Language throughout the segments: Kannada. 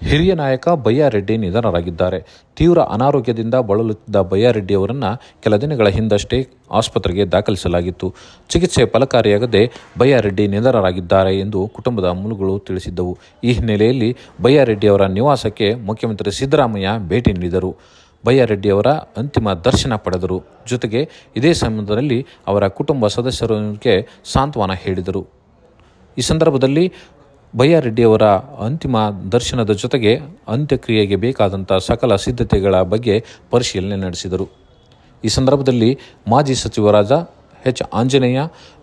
ಹಿರಿಯ ನಾಯಕ ಬಯ್ಯಾರೆಡ್ಡಿ ನಿಧನರಾಗಿದ್ದಾರೆ. ತೀವ್ರ ಅನಾರೋಗ್ಯದಿಂದ ಬಳಲುತ್ತಿದ್ದ ಬಯ್ಯಾರೆಡ್ಡಿ ಅವರನ್ನು ಕೆಲ ದಿನಗಳ ಹಿಂದಷ್ಟೇ ಆಸ್ಪತ್ರೆಗೆ ದಾಖಲಿಸಲಾಗಿತ್ತು. ಚಿಕಿತ್ಸೆ ಫಲಕಾರಿಯಾಗದೆ ಬಯ್ಯಾರೆಡ್ಡಿ ನಿಧನರಾಗಿದ್ದಾರೆ ಎಂದು ಕುಟುಂಬದ ಮೂಲಗಳು ತಿಳಿಸಿದ್ದವು. ಈ ಹಿನ್ನೆಲೆಯಲ್ಲಿ ಬಯ್ಯಾರೆಡ್ಡಿ ಅವರ ನಿವಾಸಕ್ಕೆ ಮುಖ್ಯಮಂತ್ರಿ ಸಿದ್ದರಾಮಯ್ಯ ಭೇಟಿ ನೀಡಿದರು. ಬಯ್ಯಾರೆಡ್ಡಿ ಅವರ ಅಂತಿಮ ದರ್ಶನ ಪಡೆದರು. ಜೊತೆಗೆ ಇದೇ ಸಮಯದಲ್ಲಿ ಅವರ ಕುಟುಂಬ ಸದಸ್ಯರಿಗೆ ಸಾಂತ್ವನ ಹೇಳಿದರು. ಈ ಸಂದರ್ಭದಲ್ಲಿ ಬಯ್ಯಾರೆಡ್ಡಿಯವರ ಅಂತಿಮ ದರ್ಶನದ ಜೊತೆಗೆ ಅಂತ್ಯಕ್ರಿಯೆಗೆ ಬೇಕಾದಂಥ ಸಕಲ ಸಿದ್ಧತೆಗಳ ಬಗ್ಗೆ ಪರಿಶೀಲನೆ ನಡೆಸಿದರು. ಈ ಸಂದರ್ಭದಲ್ಲಿ ಮಾಜಿ ಸಚಿವರಾದ ಎಚ್. ಆಂಜನೇಯ,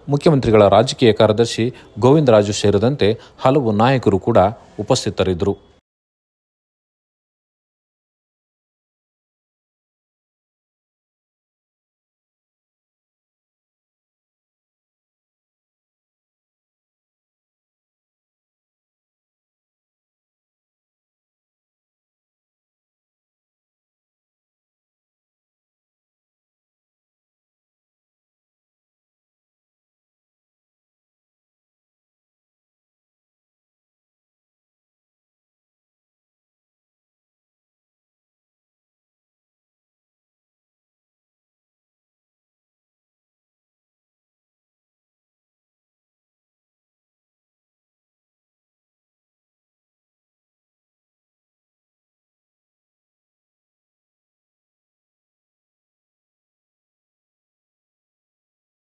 ಮುಖ್ಯಮಂತ್ರಿಗಳ ರಾಜಕೀಯ ಕಾರ್ಯದರ್ಶಿ ಗೋವಿಂದರಾಜು ಸೇರಿದಂತೆ ಹಲವು ನಾಯಕರು ಕೂಡ ಉಪಸ್ಥಿತರಿದ್ದರು.